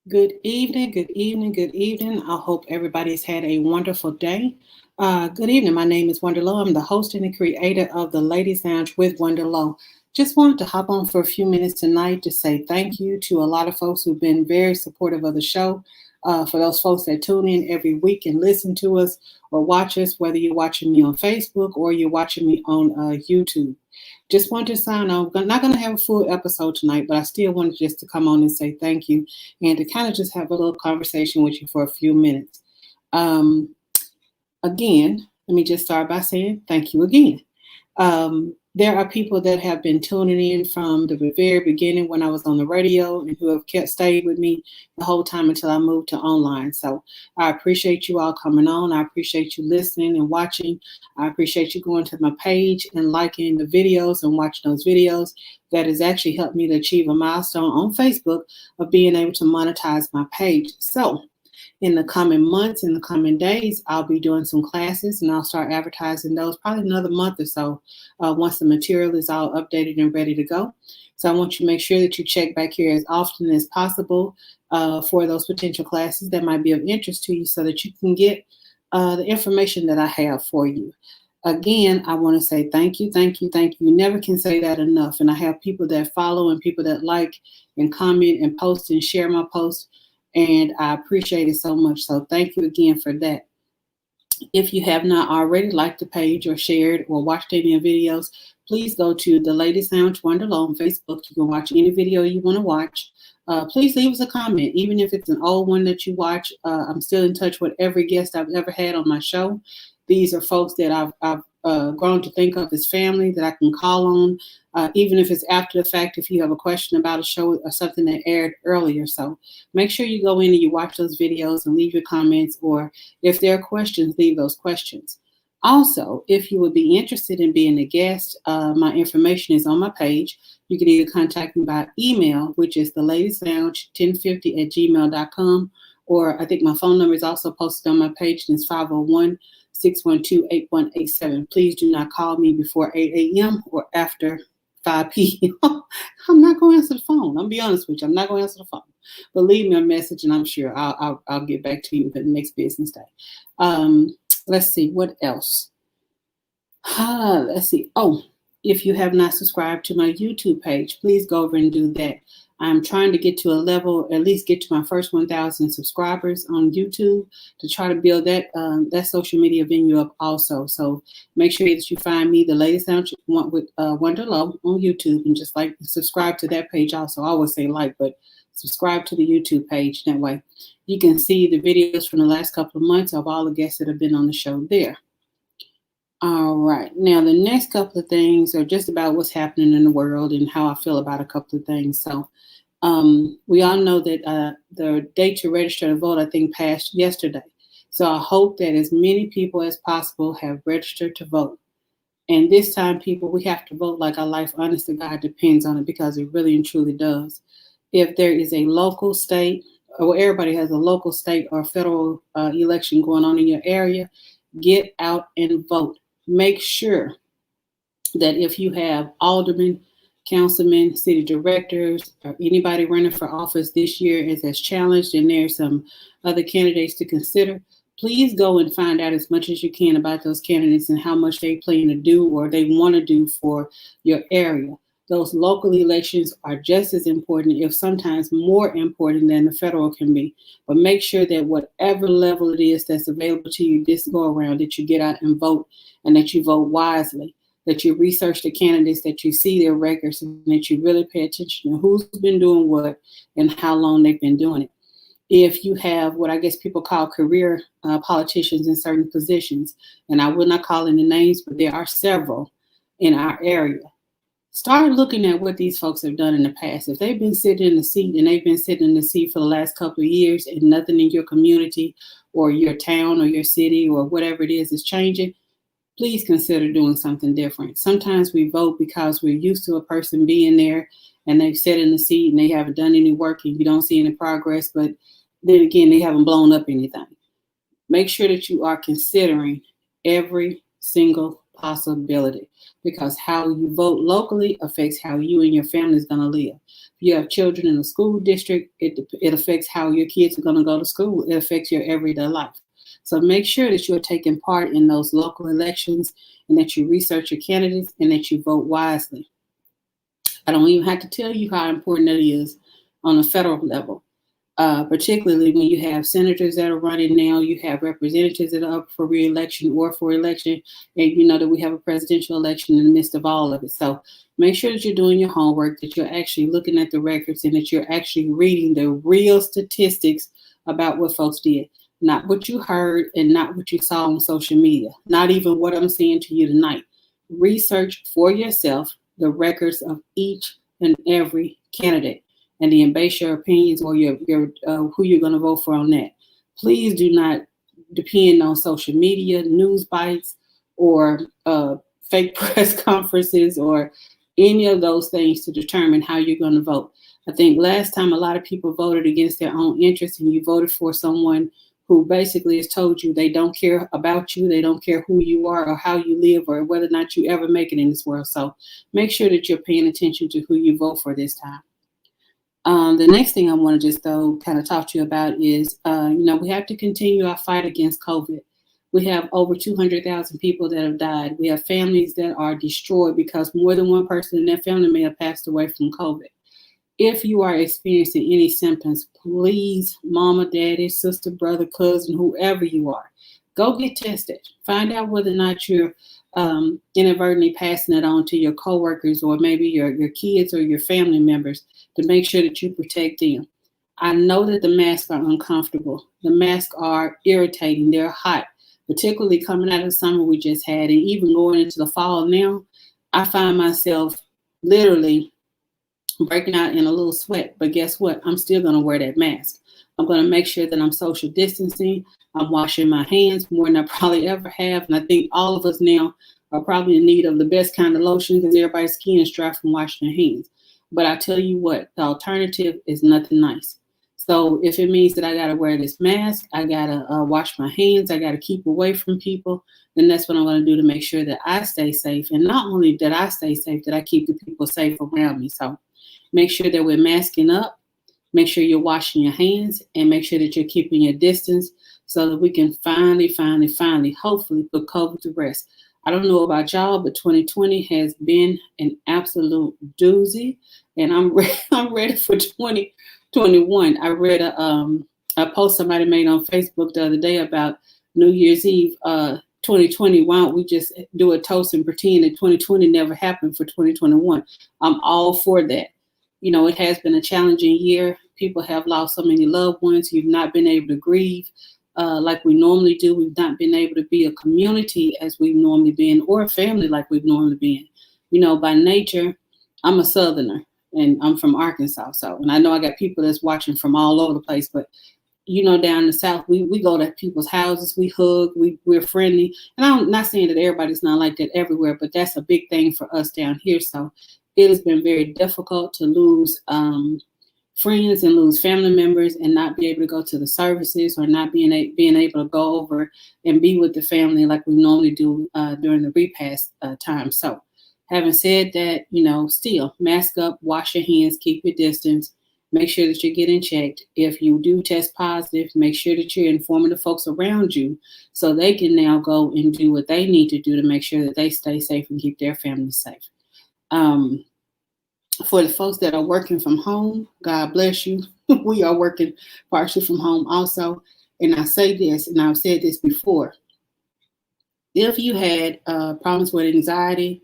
Good evening, good evening, good evening. I hope everybody's had a wonderful day. Good evening. My name is Wonder Low. I'm the host and the creator of the Ladies Lounge with Wonder Low. Just wanted to hop on for a few minutes tonight to say thank you to a lot of folks who've been very supportive of the show. For those folks that tune in every week and listen to us or watch us, whether you're watching me on Facebook or you're watching me on YouTube. Just wanted to sign off. I'm not going to have a full episode tonight, but I still wanted just to come on and say thank you and to kind of just have a little conversation with you for a few minutes. Um, Again, let me just start by saying thank you again. There are people that have been tuning in from the very beginning when I was on the radio and who have kept stayed with me the whole time until I moved to online. So I appreciate you all coming on. I appreciate you listening and watching. I appreciate you going to my page and liking the videos and watching those videos. That has actually helped me to achieve a milestone on Facebook of being able to monetize my page. So in the coming months, in the coming days, I'll be doing some classes and I'll start advertising those probably another month or so once the material is all updated and ready to go. So I want you to make sure that you check back here as often as possible for those potential classes that might be of interest to you so that you can get the information that I have for you. Again, I want to say thank you, thank you, thank you. You never can say that enough. And I have people that follow and people that like and comment and post and share my posts and I appreciate it so much. So thank you again for that. If you have not already liked the page or shared or watched any of the videos, please go to the Ladies Lounge Wonderlow on Facebook. You can watch any video you want to watch. Please leave us a comment, even if it's an old one that you watch. I'm still in touch with every guest I've ever had on my show. These are folks that I've grown to think of as family that I can call on, even if it's after the fact, if you have a question about a show or something that aired earlier. So make sure you go in and you watch those videos and leave your comments, or if there are questions, leave those questions. Also, if you would be interested in being a guest, my information is on my page. You can either contact me by email, which is theladieslounge1050@gmail.com, or I think my phone number is also posted on my page, and it's 501-612-8187. Please do not call me before 8 a.m. or after 5 p.m. I'm not going to answer the phone. I'll be honest with you. I'm not going to answer the phone. But leave me a message, and I'm sure I'll get back to you for the next business day. Let's see, what else? Let's see. Oh, if you have not subscribed to my YouTube page, please go over and do that. I'm trying to get to a level, at least get to my first 1,000 subscribers on YouTube to try to build that social media venue up also. So make sure that you find me, the Ladies Lounge with Wonder Low on YouTube, and just subscribe to that page also. I always say but subscribe to the YouTube page. That way you can see the videos from the last couple of months of all the guests that have been on the show there. All right. Now, the next couple of things are just about what's happening in the world and how I feel about a couple of things. So we all know that the date to register to vote, I think, passed yesterday. So I hope that as many people as possible have registered to vote. And this time, people, we have to vote like our life, honest to God, depends on it, because it really and truly does. If there is a local, state, or everybody has a local, state, or federal election going on in your area, get out and vote. Make sure that if you have aldermen, councilmen, city directors, or anybody running for office this year as challenged, and there's some other candidates to consider, please go and find out as much as you can about those candidates and how much they plan to do or they want to do for your area. Those local elections are just as important, if sometimes more important than the federal can be. But make sure that whatever level it is that's available to you this go around, that you get out and vote, and that you vote wisely, that you research the candidates, that you see their records, and that you really pay attention to who's been doing what and how long they've been doing it. If you have what I guess people call career politicians in certain positions, and I will not call any names, but there are several in our area, start looking at what these folks have done in the past. If they've been sitting in the seat and they've been sitting in the seat for the last couple of years and nothing in your community or your town or your city or whatever it is changing, please consider doing something different. Sometimes we vote because we're used to a person being there and they've sat in the seat and they haven't done any work and you don't see any progress, but then again, they haven't blown up anything. Make sure that you are considering every single possibility, because how you vote locally affects how you and your family is going to live. If you have children in a school district, it affects how your kids are going to go to school. It affects your everyday life. So make sure that you're taking part in those local elections and that you research your candidates and that you vote wisely. I don't even have to tell you how important that is on a federal level. Particularly when you have senators that are running now, you have representatives that are up for re-election or for election, and you know that we have a presidential election in the midst of all of it. So make sure that you're doing your homework, that you're actually looking at the records, and that you're actually reading the real statistics about what folks did. Not what you heard and not what you saw on social media, not even what I'm saying to you tonight. Research for yourself the records of each and every candidate, and then base your opinions or your who you're going to vote for on that. Please do not depend on social media, news bites, or fake press conferences or any of those things to determine how you're going to vote. I think last time a lot of people voted against their own interests, and you voted for someone who basically has told you they don't care about you, they don't care who you are or how you live or whether or not you ever make it in this world. So make sure that you're paying attention to who you vote for this time. The next thing I want to just kind of talk to you about is, we have to continue our fight against COVID. We have over 200,000 people that have died. We have families that are destroyed because more than one person in their family may have passed away from COVID. If you are experiencing any symptoms, please, mama, daddy, sister, brother, cousin, whoever you are, go get tested. Find out whether or not you're inadvertently passing it on to your coworkers or maybe your kids or your family members, to make sure that you protect them. I know that the masks are uncomfortable. The masks are irritating. They're hot, particularly coming out of the summer we just had, and even going into the fall now. I find myself literally breaking out in a little sweat, but guess what? I'm still going to wear that mask. I'm going to make sure that I'm social distancing. I'm washing my hands more than I probably ever have. And I think all of us now are probably in need of the best kind of lotion because everybody's skin is dry from washing their hands. But I tell you what, the alternative is nothing nice. So if it means that I got to wear this mask, I got to wash my hands, I got to keep away from people, then that's what I'm going to do to make sure that I stay safe. And not only that I stay safe, that I keep the people safe around me. So make sure that we're masking up, make sure you're washing your hands, and make sure that you're keeping your distance so that we can finally, hopefully put COVID to rest. I don't know about y'all, but 2020 has been an absolute doozy, and I'm ready for 2021. I read a post somebody made on Facebook the other day about New Year's Eve 2020. Why don't we just do a toast and pretend that 2020 never happened for 2021? I'm all for that. You know, it has been a challenging year. People have lost so many loved ones. You've not been able to grieve like we normally do. We've not been able to be a community as we've normally been, or a family like we've normally been. You know, by nature, I'm a Southerner and I'm from Arkansas. So, and I know I got people that's watching from all over the place, but you know, down in the South, we go to people's houses, we hug, we're friendly. And I'm not saying that everybody's not like that everywhere, but that's a big thing for us down here. So it has been very difficult to lose friends and lose family members and not be able to go to the services or not being able to go over and be with the family like we normally do during the repast time. So having said that, you know, still mask up, wash your hands, keep your distance, make sure that you're getting checked. If you do test positive, make sure that you're informing the folks around you so they can now go and do what they need to do to make sure that they stay safe and keep their families safe. For the folks that are working from home, God bless you. We are working partially from home also. And I say this, and I've said this before. If you had problems with anxiety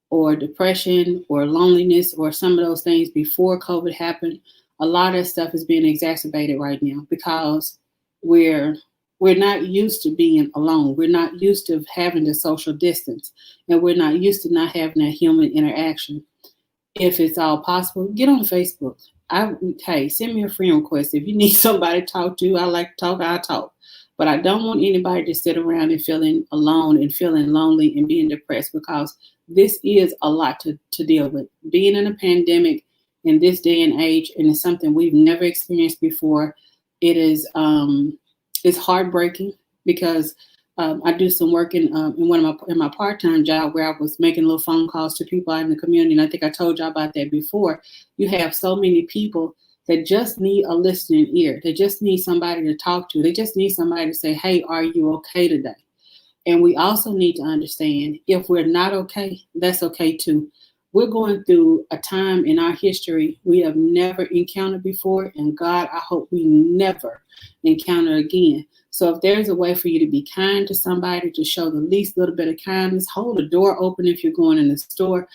or depression or loneliness or some of those things before COVID happened, a lot of stuff is being exacerbated right now because we're not used to being alone. We're not used to having the social distance, and we're not used to not having that human interaction. If it's all possible, get on Facebook. Hey, send me a friend request. If you need somebody to talk to, I like to talk, I'll talk. But I don't want anybody to sit around and feeling alone and feeling lonely and being depressed, because this is a lot to deal with. Being in a pandemic in this day and age, and it's something we've never experienced before, it is it's heartbreaking because I do some work in one of my part-time job where I was making little phone calls to people out in the community. And I think I told y'all about that before. You have so many people that just need a listening ear. They just need somebody to talk to. They just need somebody to say, hey, are you okay today? And we also need to understand if we're not okay, that's okay too. We're going through a time in our history we have never encountered before. And God, I hope we never encounter again. So if there's a way for you to be kind to somebody, to show the least little bit of kindness, hold the door open if you're going in the store,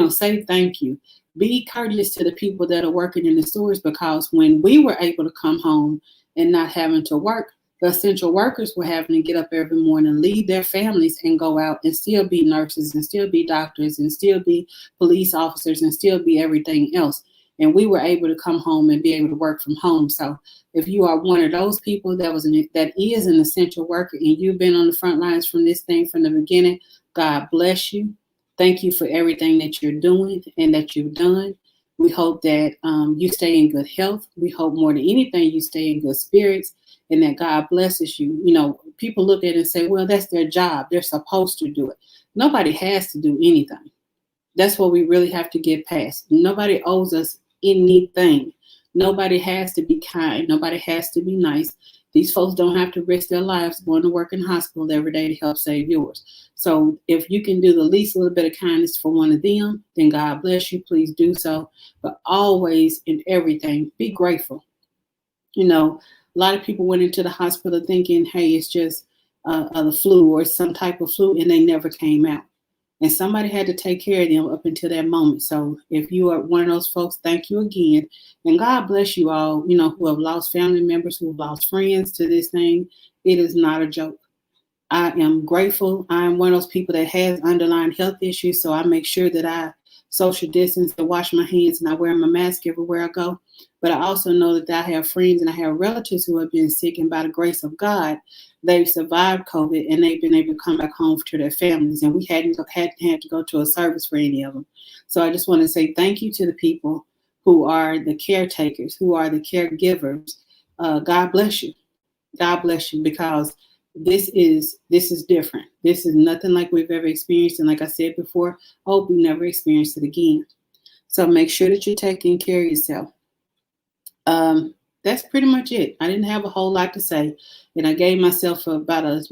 say thank you. Be courteous to the people that are working in the stores, because when we were able to come home and not having to work, the essential workers were having to get up every morning, leave their families and go out and still be nurses and still be doctors and still be police officers and still be everything else. And we were able to come home and be able to work from home. So if you are one of those people that is an essential worker and you've been on the front lines from this thing from the beginning, God bless you. Thank you for everything that you're doing and that you've done. We hope that you stay in good health. We hope more than anything you stay in good spirits and that God blesses you. People look at it and say, well, that's their job. They're supposed to do it. Nobody has to do anything. That's what we really have to get past. Nobody owes us anything. Nobody has to be kind. Nobody has to be nice. These folks don't have to risk their lives going to work in hospital every day to help save yours. So if you can do the least little bit of kindness for one of them, then God bless you. Please do so. But always in everything, be grateful. A lot of people went into the hospital thinking, hey, it's just the flu or some type of flu, and they never came out. And somebody had to take care of them up until that moment. So if you are one of those folks, thank you again. And God bless you all, who have lost family members, who have lost friends to this thing. It is not a joke. I am grateful. I am one of those people that has underlying health issues. So I make sure that I social distance, I wash my hands, and I wear my mask everywhere I go. But I also know that I have friends and I have relatives who have been sick, and by the grace of God, they've survived COVID and they've been able to come back home to their families. And we hadn't had to go to a service for any of them. So I just want to say thank you to the people who are the caretakers, who are the caregivers. God bless you. God bless you, because this is different. This is nothing like we've ever experienced. And like I said before, I hope we never experience it again. So make sure that you're taking care of yourself. That's pretty much it. I didn't have a whole lot to say, and I gave myself about a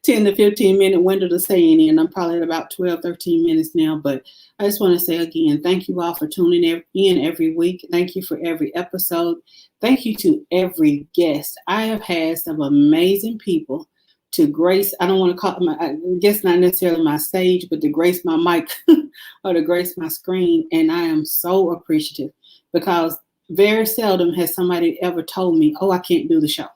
10 to 15 minute window to say any, and I'm probably at about 12, 13 minutes now. But I just want to say again, thank you all for tuning in every week. Thank you for every episode. Thank you to every guest. I have had some amazing people to grace. I don't want to call my, I guess not necessarily my stage, but to grace my mic or to grace my screen. And I am so appreciative, because very seldom has somebody ever told me, oh, I can't do the show.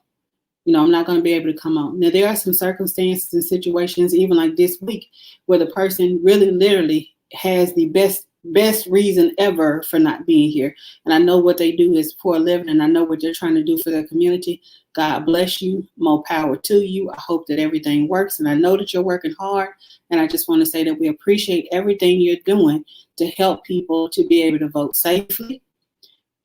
I'm not going to be able to come on. Now, there are some circumstances and situations, even like this week, where the person really literally has the best reason ever for not being here. And I know what they do is for a living, and I know what they're trying to do for their community. God bless you. More power to you. I hope that everything works. And I know that you're working hard. And I just want to say that we appreciate everything you're doing to help people to be able to vote safely,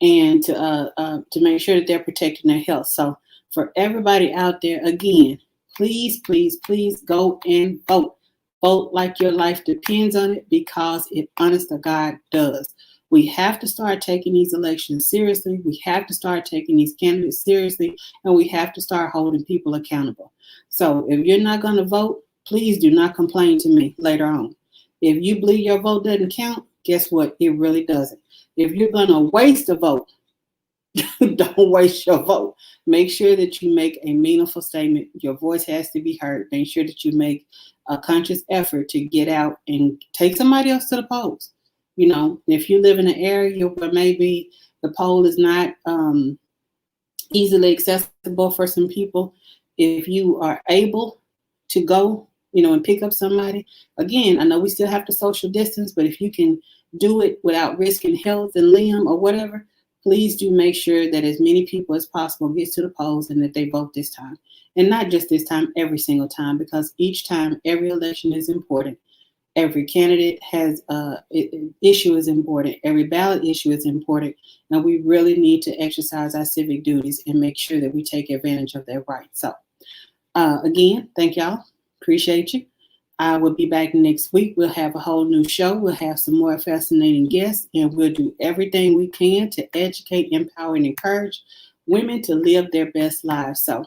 and to make sure that they're protecting their health. So for everybody out there, again, please, please, please go and vote. Vote like your life depends on it, because it honest to God does. We have to start taking these elections seriously. We have to start taking these candidates seriously, and we have to start holding people accountable. So if you're not going to vote, please do not complain to me later on. If you believe your vote doesn't count, guess what? It really doesn't. If you're going to waste a vote, don't waste your vote. Make sure that you make a meaningful statement. Your voice has to be heard. Make sure that you make a conscious effort to get out and take somebody else to the polls. If you live in an area where maybe the poll is not easily accessible for some people, if you are able to go, and pick up somebody, again, I know we still have to social distance, but if you can do it without risking health and limb or whatever, please do make sure that as many people as possible gets to the polls and that they vote this time. And not just this time, every single time, because each time, every election is important. Every candidate has issue is important. Every ballot issue is important. And we really need to exercise our civic duties and make sure that we take advantage of their rights. So Again, thank y'all. Appreciate you. I will be back next week. We'll have a whole new show. We'll have some more fascinating guests, and we'll do everything we can to educate, empower, and encourage women to live their best lives. So,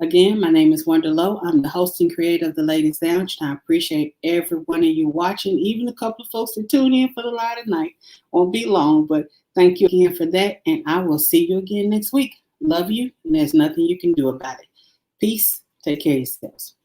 again, my name is Wanda Lowe. I'm the host and creator of the Ladies Lounge, and I appreciate every one of you watching, even a couple of folks that tune in for the light of night. Won't be long, but thank you again for that, and I will see you again next week. Love you, and there's nothing you can do about it. Peace. Take care of yourselves.